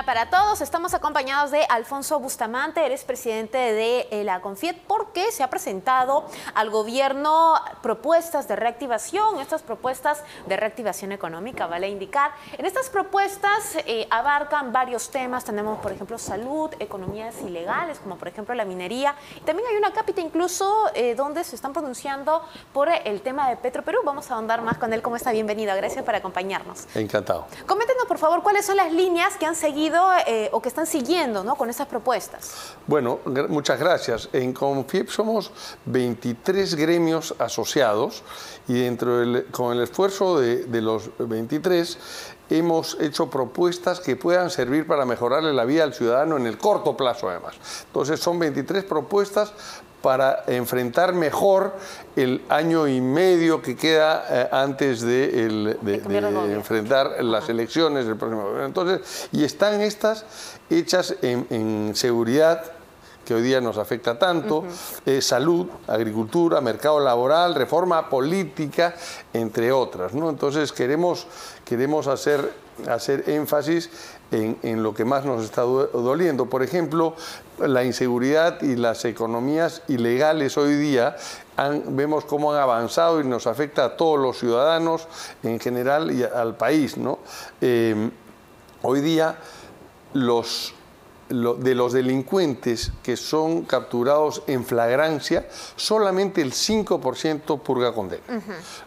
Para todos, estamos acompañados de Alfonso Bustamante, eres presidente de la CONFIED, porque se ha presentado al gobierno propuestas de reactivación, estas propuestas de reactivación económica, vale indicar. En estas propuestas abarcan varios temas, tenemos por ejemplo salud, economías ilegales, como por ejemplo la minería, y también hay una cápita incluso donde se están pronunciando por el tema de Petroperú. Vamos a ahondar más con él. ¿Cómo está? Bienvenido, gracias por acompañarnos. Encantado. Coméntenos por favor cuáles son las líneas que han seguido o que están siguiendo, ¿no?, con estas propuestas. Bueno, muchas gracias. En CONFIED somos 23 gremios asociados y con el esfuerzo de los 23 hemos hecho propuestas que puedan servir para mejorarle la vida al ciudadano en el corto plazo además. Entonces son 23 propuestas para enfrentar mejor el año y medio que queda antes de enfrentar las elecciones del próximo gobierno. Entonces, y están estas hechas en seguridad, que hoy día nos afecta tanto, salud, agricultura, mercado laboral, reforma política, entre otras, ¿no? Entonces queremos hacer énfasis en lo que más nos está doliendo. Por ejemplo, la inseguridad y las economías ilegales hoy día vemos cómo han avanzado y nos afecta a todos los ciudadanos en general y al país, ¿no? Hoy día de los delincuentes que son capturados en flagrancia, solamente el 5% purga condena.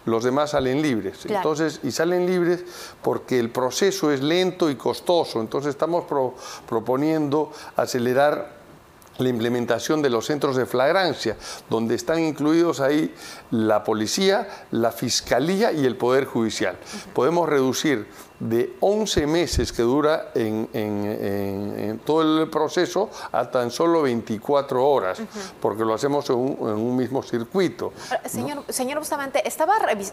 Los demás salen libres. Claro. Entonces, y salen libres porque el proceso es lento y costoso. Entonces estamos proponiendo acelerar la implementación de los centros de flagrancia, donde están incluidos ahí la policía, la fiscalía y el Poder Judicial. Podemos reducir de 11 meses que dura en todo el proceso a tan solo 24 horas, porque lo hacemos en un mismo circuito. Señor Bustamante,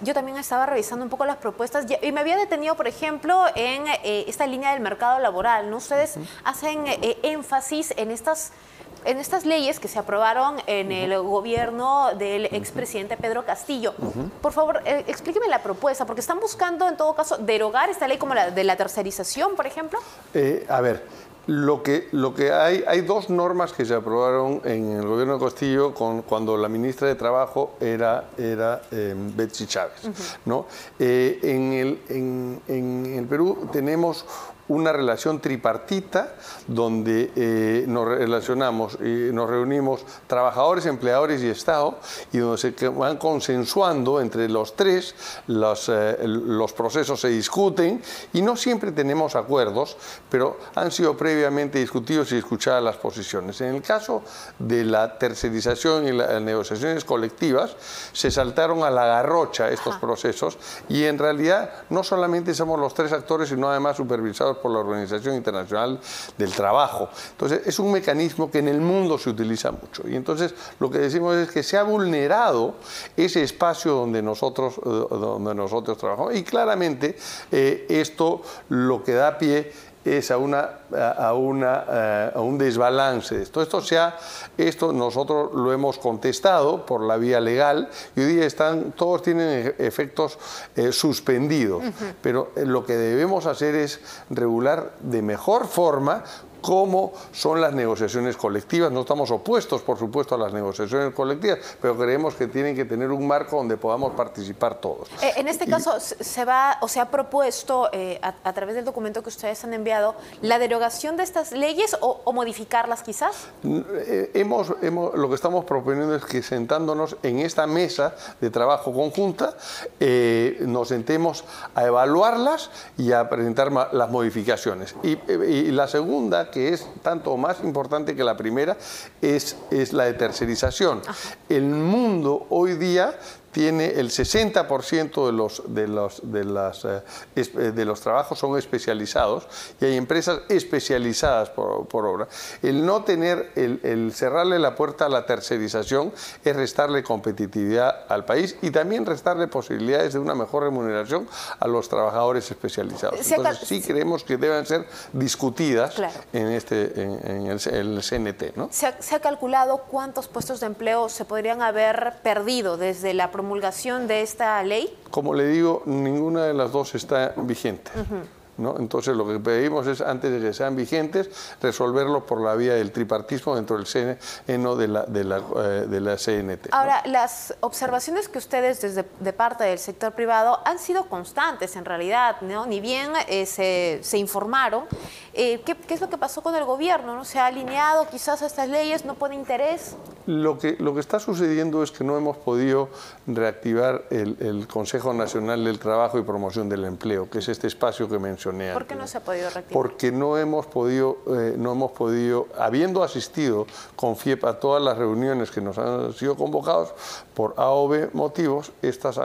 yo también estaba revisando un poco las propuestas y me había detenido, por ejemplo, en esta línea del mercado laboral, ¿no? Ustedes hacen énfasis en estas leyes que se aprobaron en el gobierno del expresidente Pedro Castillo. Por favor, explíqueme la propuesta, porque están buscando, en todo caso, derogar esta ley como la de la tercerización, por ejemplo. A ver, lo que hay dos normas que se aprobaron en el gobierno de Castillo cuando la ministra de Trabajo era Betsy Chávez, ¿no? En el Perú tenemos una relación tripartita donde nos reunimos trabajadores, empleadores y Estado, y donde se van consensuando entre los tres, los procesos se discuten y no siempre tenemos acuerdos, pero han sido previamente discutidos y escuchadas las posiciones. En el caso de la tercerización y las negociaciones colectivas, se saltaron a la garrocha estos procesos y en realidad no solamente somos los tres actores, sino además supervisados por la Organización Internacional del Trabajo. Entonces, es un mecanismo que en el mundo se utiliza mucho. Y entonces, lo que decimos es que se ha vulnerado ese espacio donde nosotros trabajamos. Y claramente, esto lo que da pie es a un desbalance. Esto nosotros lo hemos contestado por la vía legal y hoy día todos tienen efectos suspendidos. Pero lo que debemos hacer es regular de mejor forma cómo son las negociaciones colectivas. No estamos opuestos, por supuesto, a las negociaciones colectivas, pero creemos que tienen que tener un marco donde podamos participar todos. En este caso, se ha propuesto, a través del documento que ustedes han enviado, la derogación de estas leyes o modificarlas quizás. Lo que estamos proponiendo es que sentándonos en esta mesa de trabajo conjunta, nos sentemos a evaluarlas y a presentar las modificaciones. Y la segunda, que es tanto más importante que la primera, es la de tercerización. El mundo hoy día tiene el 60% de los trabajos son especializados y hay empresas especializadas por obra. El no tener, el cerrarle la puerta a la tercerización es restarle competitividad al país y también restarle posibilidades de una mejor remuneración a los trabajadores especializados. Entonces sí creemos que deben ser discutidas en el CNT, ¿no? ¿Se ha calculado cuántos puestos de empleo se podrían haber perdido desde la promulgación de esta ley? Como le digo, ninguna de las dos está vigente. ¿no? Entonces lo que pedimos es, antes de que sean vigentes, resolverlos por la vía del tripartismo dentro del seno de la CNT. Ahora, ¿no? Las observaciones que ustedes de parte del sector privado han sido constantes en realidad, ¿no? Ni bien se informaron. ¿Qué es lo que pasó con el gobierno? ¿No se ha alineado quizás a estas leyes? ¿No pone interés? Lo que está sucediendo es que no hemos podido reactivar el Consejo Nacional del Trabajo y Promoción del Empleo, que es este espacio que mencioné antes. ¿Por qué no se ha podido reactivar? Porque no hemos podido, habiendo asistido con FIEP a todas las reuniones que nos han sido convocados, por A o B motivos, estas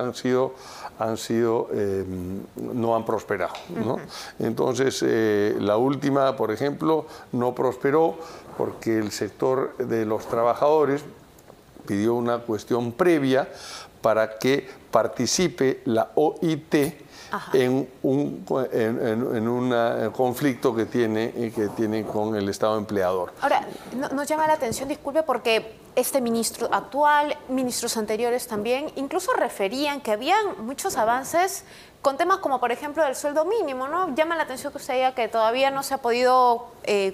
no han prosperado, ¿no? Entonces, la última, por ejemplo, no prosperó porque el sector de los trabajadores pidió una cuestión previa para que participe la OIT en un conflicto que tiene con el Estado empleador. Ahora, nos llama la atención, disculpe, porque este ministro actual, ministros anteriores también, incluso referían que habían muchos avances con temas como, por ejemplo, el sueldo mínimo, ¿no? Llama la atención que usted diga que todavía no se ha podido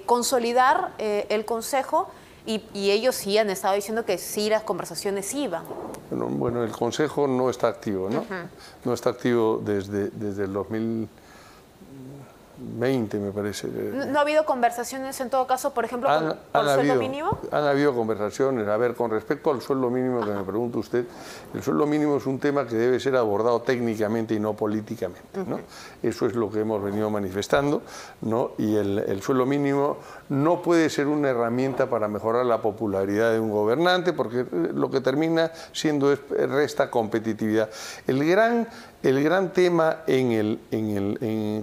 consolidar el Consejo y ellos sí han estado diciendo que sí, las conversaciones iban. Bueno, el Consejo no está activo, ¿no? No está activo desde el 2020, me parece. ¿No ha habido conversaciones en todo caso, por ejemplo, con el sueldo mínimo? Han habido conversaciones. A ver, con respecto al sueldo mínimo que me pregunta usted, el sueldo mínimo es un tema que debe ser abordado técnicamente y no políticamente, ¿no? Eso es lo que hemos venido manifestando, ¿no? Y el sueldo mínimo no puede ser una herramienta para mejorar la popularidad de un gobernante, porque lo que termina siendo es resta competitividad. El gran tema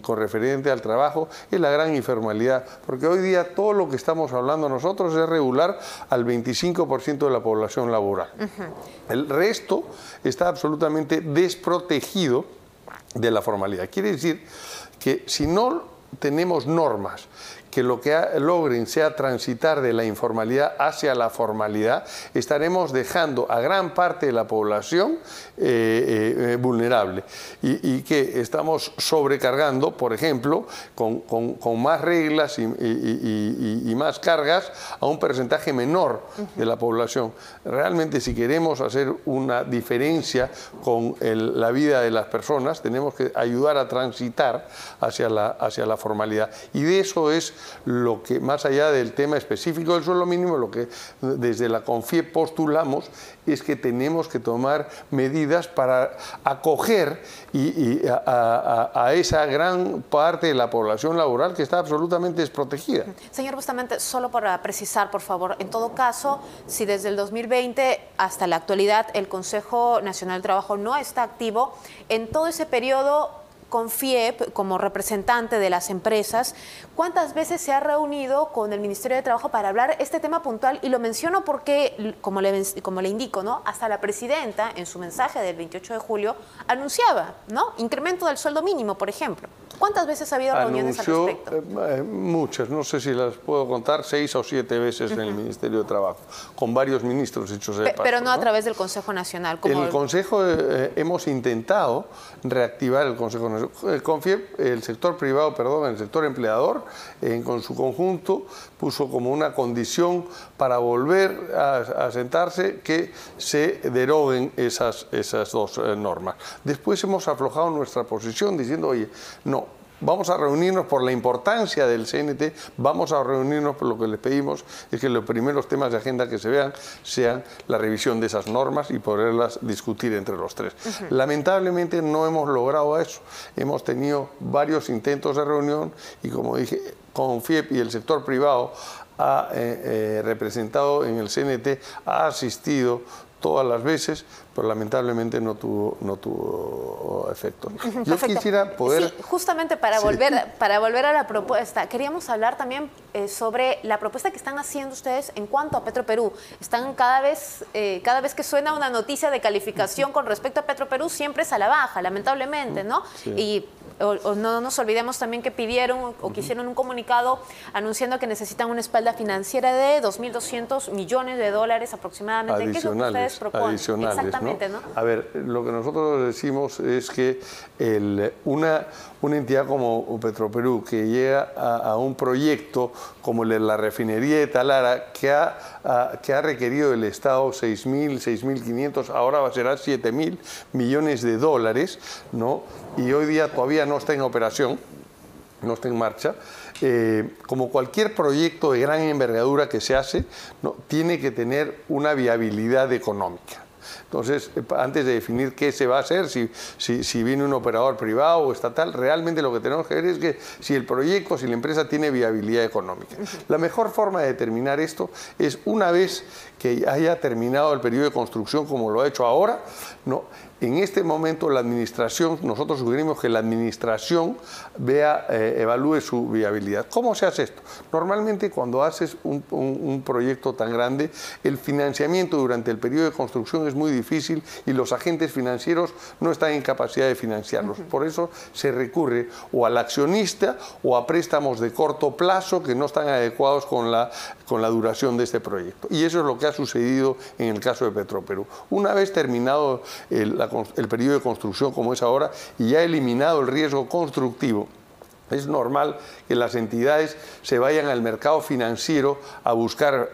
con referente al trabajo es la gran informalidad, porque hoy día todo lo que estamos hablando nosotros es regular al 25% de la población laboral. El resto está absolutamente desprotegido de la formalidad. Quiere decir que si no tenemos normas que lo que logren sea transitar de la informalidad hacia la formalidad, estaremos dejando a gran parte de la población vulnerable y que estamos sobrecargando, por ejemplo, con más reglas y más cargas a un porcentaje menor de la población. Realmente, si queremos hacer una diferencia con la vida de las personas, tenemos que ayudar a transitar hacia la formalidad. Y de eso es lo que, más allá del tema específico del sueldo mínimo, lo que desde la CONFIEP postulamos es que tenemos que tomar medidas para acoger a esa gran parte de la población laboral que está absolutamente desprotegida. Señor Bustamante, solo para precisar, por favor, en todo caso, si desde el 2020 hasta la actualidad el Consejo Nacional del Trabajo no está activo, en todo ese periodo, CONFIEP, como representante de las empresas, ¿cuántas veces se ha reunido con el Ministerio de Trabajo para hablar este tema puntual? Y lo menciono porque, como le indico, ¿no? Hasta la presidenta, en su mensaje del 28 de julio, anunciaba, ¿no? Incremento del sueldo mínimo, por ejemplo. ¿Cuántas veces ha habido reuniones al respecto? Muchas, no sé si las puedo contar, 6 o 7 veces en el Ministerio de Trabajo, con varios ministros hechos de paso, pero no a través del Consejo Nacional. El Consejo, hemos intentado reactivar el Consejo Nacional. El sector privado, el sector empleador, con su conjunto, puso como una condición para volver a sentarse que se deroguen esas dos normas. Después hemos aflojado nuestra posición diciendo, oye, no, vamos a reunirnos por la importancia del CNT, vamos a reunirnos por lo que les pedimos, es que los primeros temas de agenda que se vean sean la revisión de esas normas y poderlas discutir entre los tres. Lamentablemente no hemos logrado eso, hemos tenido varios intentos de reunión y, como dije, CONFIEP y el sector privado ha representado en el CNT, ha asistido todas las veces, pero lamentablemente no tuvo efecto. Yo quisiera poder... Sí, justamente para volver a la propuesta, queríamos hablar también sobre la propuesta que están haciendo ustedes en cuanto a Petroperú. Están cada vez que suena una noticia de calificación con respecto a Petroperú, siempre es a la baja, lamentablemente, ¿no? Sí. Y o no nos olvidemos también que pidieron o que hicieron un comunicado anunciando que necesitan una espalda financiera de 2.200 millones de dólares aproximadamente. ¿Qué es lo que ustedes proponen? Adicionales, exactamente, ¿no? A ver, lo que nosotros decimos es que una entidad como Petroperú que llega a un proyecto como la refinería de Talara, que ha requerido del Estado 6.000, 6.500, ahora será 7.000 millones de dólares, ¿no? Y hoy día todavía no está en operación, no está en marcha. Como cualquier proyecto de gran envergadura que se hace, ¿no?, tiene que tener una viabilidad económica. Entonces, antes de definir qué se va a hacer, si viene un operador privado o estatal, realmente lo que tenemos que ver es que si el proyecto, si la empresa tiene viabilidad económica. La mejor forma de determinar esto es una vez que haya terminado el periodo de construcción, como lo ha hecho ahora, ¿no? En este momento la administración, nosotros sugerimos que la administración evalúe su viabilidad. ¿Cómo se hace esto? Normalmente cuando haces un proyecto tan grande, el financiamiento durante el periodo de construcción es muy difícil y los agentes financieros no están en capacidad de financiarlos. Por eso se recurre o al accionista o a préstamos de corto plazo que no están adecuados con la duración de este proyecto. Y eso es lo que ha sucedido en el caso de Petroperú. Una vez terminado el periodo de construcción como es ahora y ya eliminado el riesgo constructivo, es normal que las entidades se vayan al mercado financiero a buscar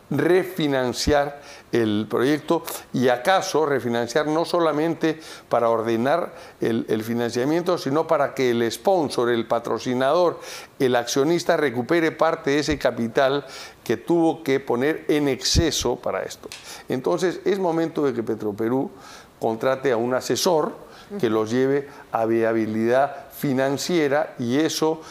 refinanciar el proyecto y acaso refinanciar no solamente para ordenar el financiamiento, sino para que el sponsor, el patrocinador, el accionista recupere parte de ese capital que tuvo que poner en exceso para esto. Entonces es momento de que Petroperú contrate a un asesor que los lleve a viabilidad financiera y eso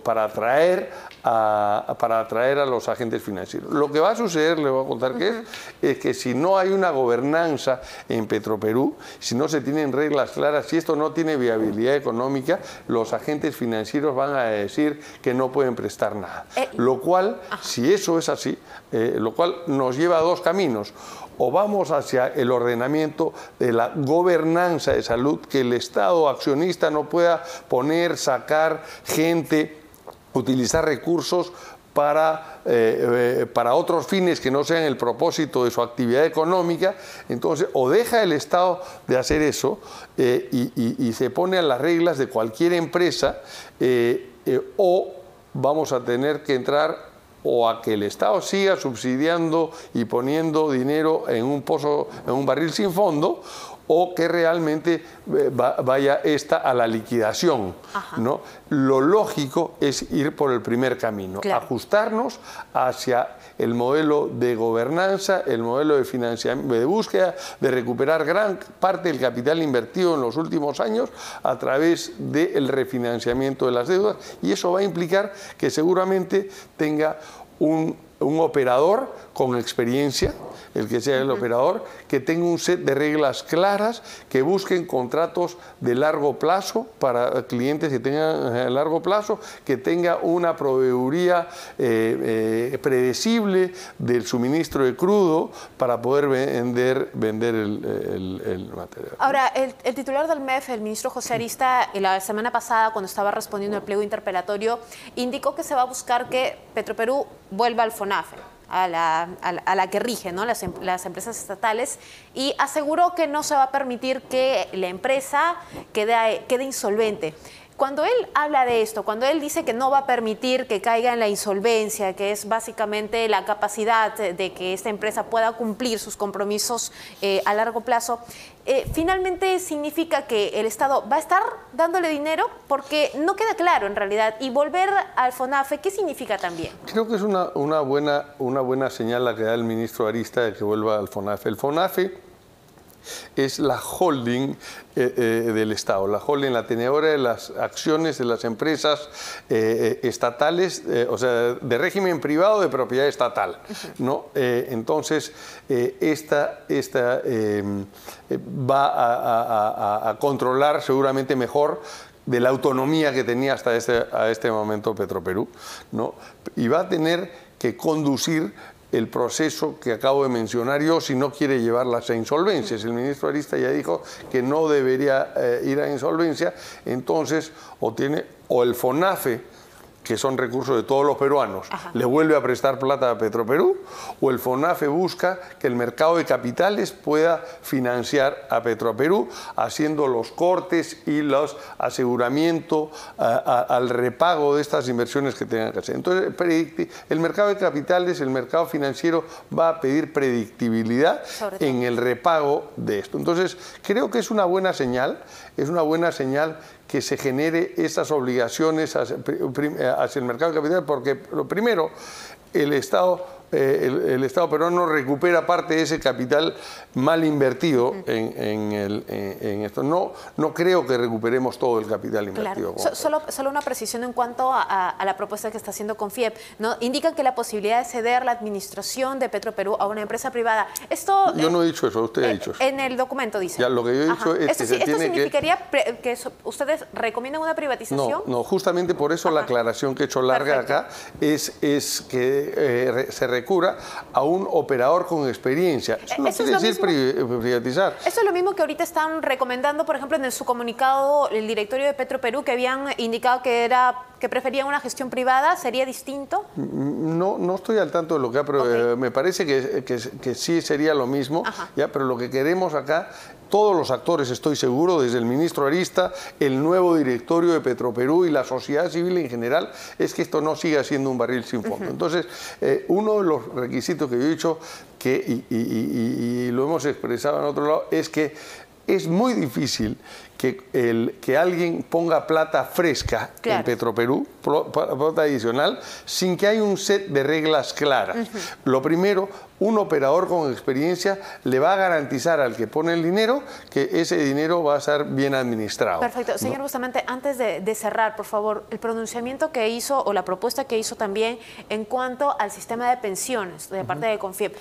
para atraer a los agentes financieros. Lo que va a suceder, le voy a contar qué es que si no hay una gobernanza en Petroperú, si no se tienen reglas claras, si esto no tiene viabilidad económica, los agentes financieros van a decir que no pueden prestar nada. Lo cual, si eso es así, lo cual nos lleva a dos caminos. O vamos hacia el ordenamiento de la gobernanza de salud, que el Estado accionista no pueda poner, sacar gente, utilizar recursos para otros fines que no sean el propósito de su actividad económica. Entonces, o deja el Estado de hacer eso y se pone a las reglas de cualquier empresa, o vamos a tener que entrar o a que el Estado siga subsidiando y poniendo dinero en un pozo, en un barril sin fondo, o que realmente vaya esta a la liquidación, ¿no? Lo lógico es ir por el primer camino, ajustarnos hacia el modelo de gobernanza, el modelo de financiamiento, de búsqueda, de recuperar gran parte del capital invertido en los últimos años a través del refinanciamiento de las deudas, y eso va a implicar que seguramente tenga un operador con experiencia, el que sea el operador, que tenga un set de reglas claras, que busquen contratos de largo plazo para clientes que tengan a largo plazo, que tenga una proveeduría predecible del suministro de crudo para poder vender el material. Ahora, el titular del MEF, el ministro José Arista, la semana pasada, cuando estaba respondiendo al pliego interpelatorio, indicó que se va a buscar que Petroperú vuelva al FONAFE, a la que rige, ¿no?, las empresas estatales, y aseguró que no se va a permitir que la empresa quede insolvente. Cuando él habla de esto, cuando él dice que no va a permitir que caiga en la insolvencia, que es básicamente la capacidad de que esta empresa pueda cumplir sus compromisos a largo plazo, finalmente significa que el Estado va a estar dándole dinero, porque no queda claro en realidad. Y volver al FONAFE, ¿qué significa también? Creo que es una buena señal la que da el ministro Arista de que vuelva al FONAFE. El FONAFE es la holding del Estado, la holding, la tenedora de las acciones de las empresas estatales, o sea, de régimen privado de propiedad estatal, ¿no? Entonces, esta va a controlar seguramente mejor de la autonomía que tenía hasta este momento Petroperú, ¿no? Y va a tener que conducir el proceso que acabo de mencionar yo si no quiere llevarlas a insolvencias. El ministro Arista ya dijo que no debería ir a insolvencia, entonces o el FONAFE, que son recursos de todos los peruanos, le vuelve a prestar plata a Petroperú, o el FONAFE busca que el mercado de capitales pueda financiar a Petroperú, haciendo los cortes y los aseguramientos al repago de estas inversiones que tengan que hacer. Entonces, el mercado de capitales, el mercado financiero va a pedir predictibilidad en el repago de esto. Entonces, creo que es una buena señal, que se genere esas obligaciones hacia el mercado de capital, porque lo primero, el Estado peruano recupera parte de ese capital mal invertido en esto. No creo que recuperemos todo el capital invertido. Claro. Solo una precisión en cuanto a la propuesta que está haciendo Confiep, ¿no? Indican que la posibilidad de ceder la administración de Petroperú a una empresa privada. Esto, yo no he dicho eso, usted ha dicho eso. En el documento dice. Ya, lo que yo he dicho es que ¿Esto significaría que ustedes recomiendan una privatización? No, justamente por eso la aclaración que he hecho larga acá es que se recurra a un operador con experiencia. Eso no quiere decir privatizar. Eso es lo mismo que ahorita están recomendando, por ejemplo, en su comunicado el directorio de Petroperú, que habían indicado que preferían una gestión privada. ¿Sería distinto? No estoy al tanto de lo que ha, pero me parece que sí sería lo mismo, ¿ya? Pero lo que queremos acá, todos los actores, estoy seguro, desde el ministro Arista, el nuevo directorio de Petroperú y la sociedad civil en general, es que esto no siga siendo un barril sin fondo. Entonces, uno de los requisitos que yo he dicho, y lo hemos expresado en otro lado, es que es muy difícil que alguien ponga plata fresca en Petroperú, plata adicional, sin que haya un set de reglas claras. Lo primero, un operador con experiencia le va a garantizar al que pone el dinero que ese dinero va a ser bien administrado. Perfecto. Señor Bustamante, antes de cerrar, por favor, el pronunciamiento que hizo o la propuesta que hizo también en cuanto al sistema de pensiones de parte de Confiep.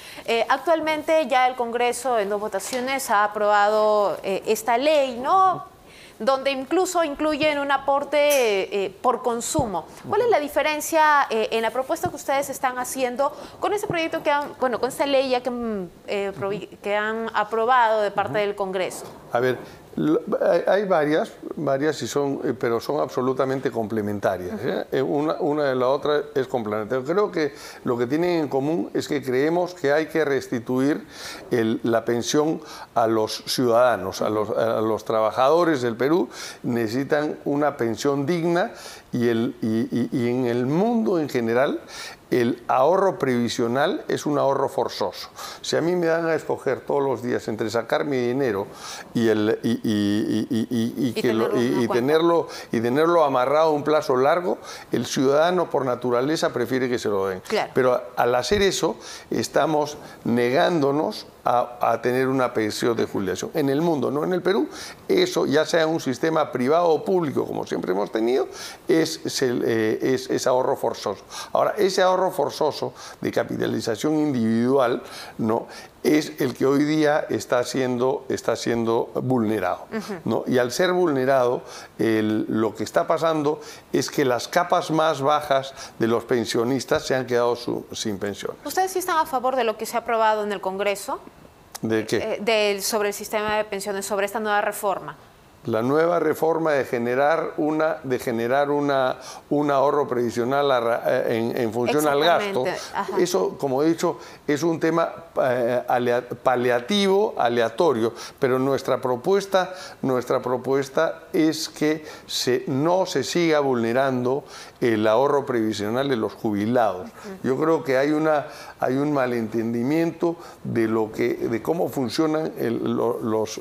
Actualmente ya el Congreso en 2 votaciones ha aprobado esta ley, ¿no?, donde incluso incluyen un aporte por consumo. ¿Cuál es la diferencia en la propuesta que ustedes están haciendo con ese proyecto con esta ley ya que han aprobado de parte del Congreso? A ver, hay varias pero son absolutamente complementarias. Una de la otra es complementaria. Creo que lo que tienen en común es que creemos que hay que restituir la pensión a los ciudadanos, a los trabajadores del Perú. Necesitan una pensión digna y en el mundo en general el ahorro previsional es un ahorro forzoso. Si a mí me dan a escoger todos los días entre sacar mi dinero y tenerlo amarrado a un plazo largo, el ciudadano por naturaleza prefiere que se lo den. Claro. Pero al hacer eso estamos negándonos a tener una pensión de jubilación. En el mundo, no en el Perú, eso, ya sea un sistema privado o público, como siempre hemos tenido, es ahorro forzoso. Ahora, ese ahorro forzoso de capitalización individual, ¿no?, es el que hoy día está siendo vulnerado, ¿no? Y al ser vulnerado, lo que está pasando es que las capas más bajas de los pensionistas se han quedado sin pensión. ¿Ustedes sí están a favor de lo que se ha aprobado en el Congreso? ¿De qué? Sobre el sistema de pensiones, sobre esta nueva reforma. La nueva reforma de generar un ahorro previsional en función al gasto. Eso, como he dicho, es un tema paliativo, aleatorio, pero nuestra propuesta es que no se siga vulnerando el ahorro previsional de los jubilados. Yo creo que hay un malentendimiento de cómo funcionan los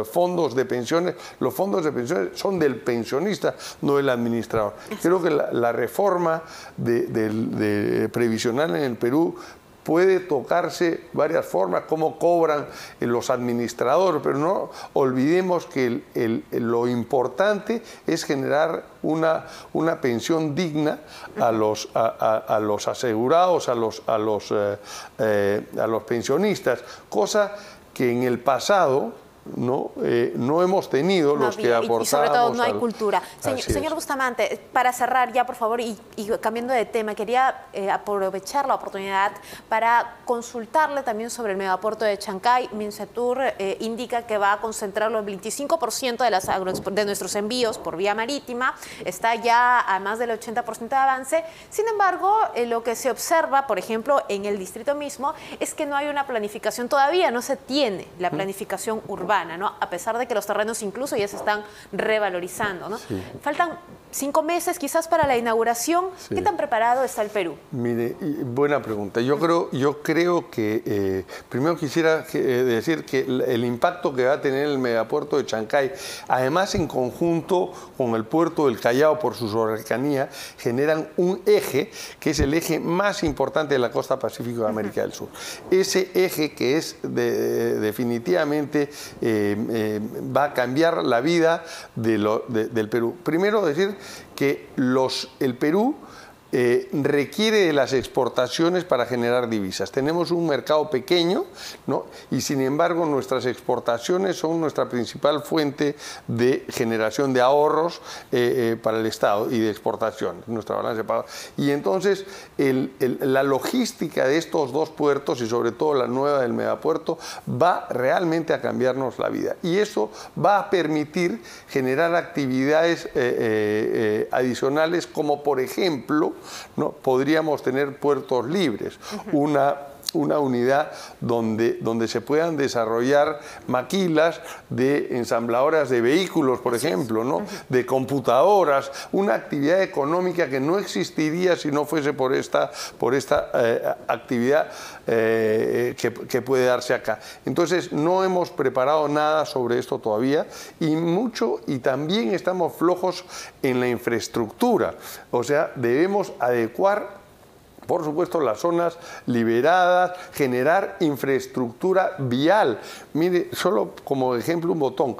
fondos de pensiones. Los fondos de pensiones son del pensionista, no del administrador. Creo que la reforma de previsional en el Perú puede tocarse varias formas, cómo cobran los administradores, pero no olvidemos que lo importante es generar una pensión digna a los asegurados, a los pensionistas, cosa que en el pasado no hemos tenido los que aportábamos. Y sobre todo no hay cultura. Señor Bustamante, para cerrar ya, por favor, y cambiando de tema, quería aprovechar la oportunidad para consultarle también sobre el megapuerto de Chancay. Mincetur indica que va a concentrar los 25% de nuestros envíos por vía marítima. Está ya a más del 80% de avance. Sin embargo, lo que se observa, por ejemplo, en el distrito mismo, es que no hay una planificación todavía, no se tiene la planificación urbana, ¿no? A pesar de que los terrenos incluso ya se están revalorizando, ¿no? Sí. Faltan 5 meses quizás para la inauguración. Sí. ¿Qué tan preparado está el Perú? Mire, buena pregunta. Yo creo que primero quisiera decir que el impacto que va a tener el megapuerto de Chancay, además en conjunto con el puerto del Callao por su cercanía, generan un eje que es el eje más importante de la costa pacífica de América del Sur. Ese eje que es definitivamente va a cambiar la vida del Perú. Primero decir que el Perú requiere de las exportaciones para generar divisas. Tenemos un mercado pequeño, ¿no? Y sin embargo nuestras exportaciones son nuestra principal fuente de generación de ahorros para el Estado y de exportación, nuestra balanza de pagos. Y entonces la logística de estos dos puertos y sobre todo la nueva del megapuerto va realmente a cambiarnos la vida. Y eso va a permitir generar actividades adicionales como por ejemplo, ¿no? Podríamos tener puertos libres, una unidad donde se puedan desarrollar maquilas de ensambladoras de vehículos, por ejemplo, ¿no? De computadoras, una actividad económica que no existiría si no fuese por esta actividad que puede darse acá. Entonces, no hemos preparado nada sobre esto todavía y también estamos flojos en la infraestructura. O sea, debemos adecuar, por supuesto, las zonas liberadas, generar infraestructura vial. Mire, solo como ejemplo un botón.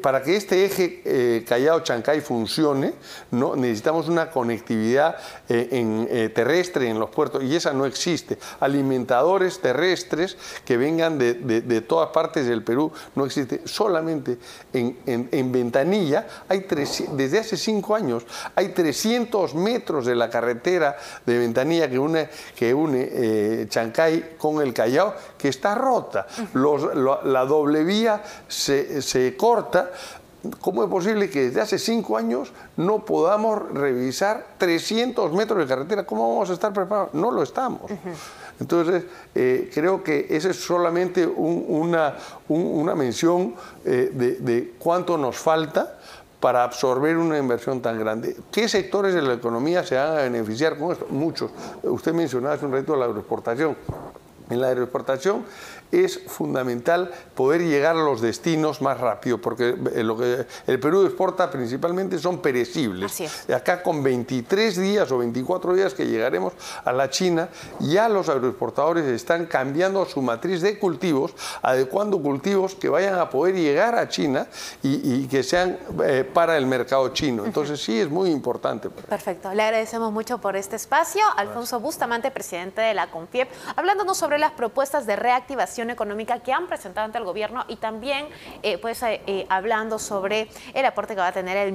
Para que este eje Callao-Chancay funcione, ¿no? Necesitamos una conectividad terrestre en los puertos y esa no existe. Alimentadores terrestres que vengan de todas partes del Perú no existe. Solamente en Ventanilla desde hace 5 años hay 300 metros de la carretera de Ventanilla que une Chancay con el Callao que está rota. La doble vía se corta. ¿Cómo es posible que desde hace 5 años no podamos revisar 300 metros de carretera? ¿Cómo vamos a estar preparados? No lo estamos. Entonces, creo que esa es solamente una mención de cuánto nos falta para absorber una inversión tan grande. ¿Qué sectores de la economía se van a beneficiar con esto? Muchos. Usted mencionaba hace un rato la agroexportación. En la agroexportación es fundamental poder llegar a los destinos más rápido, porque lo que el Perú exporta principalmente son perecibles. Así es. Acá con 23 días o 24 días que llegaremos a la China, ya los agroexportadores están cambiando su matriz de cultivos, adecuando cultivos que vayan a poder llegar a China y que sean para el mercado chino. Entonces sí es muy importante. Perfecto. Le agradecemos mucho por este espacio. Alfonso Bustamante, presidente de la CONFIEP, hablándonos sobre las propuestas de reactivación económica que han presentado ante el gobierno y también hablando sobre el aporte que va a tener el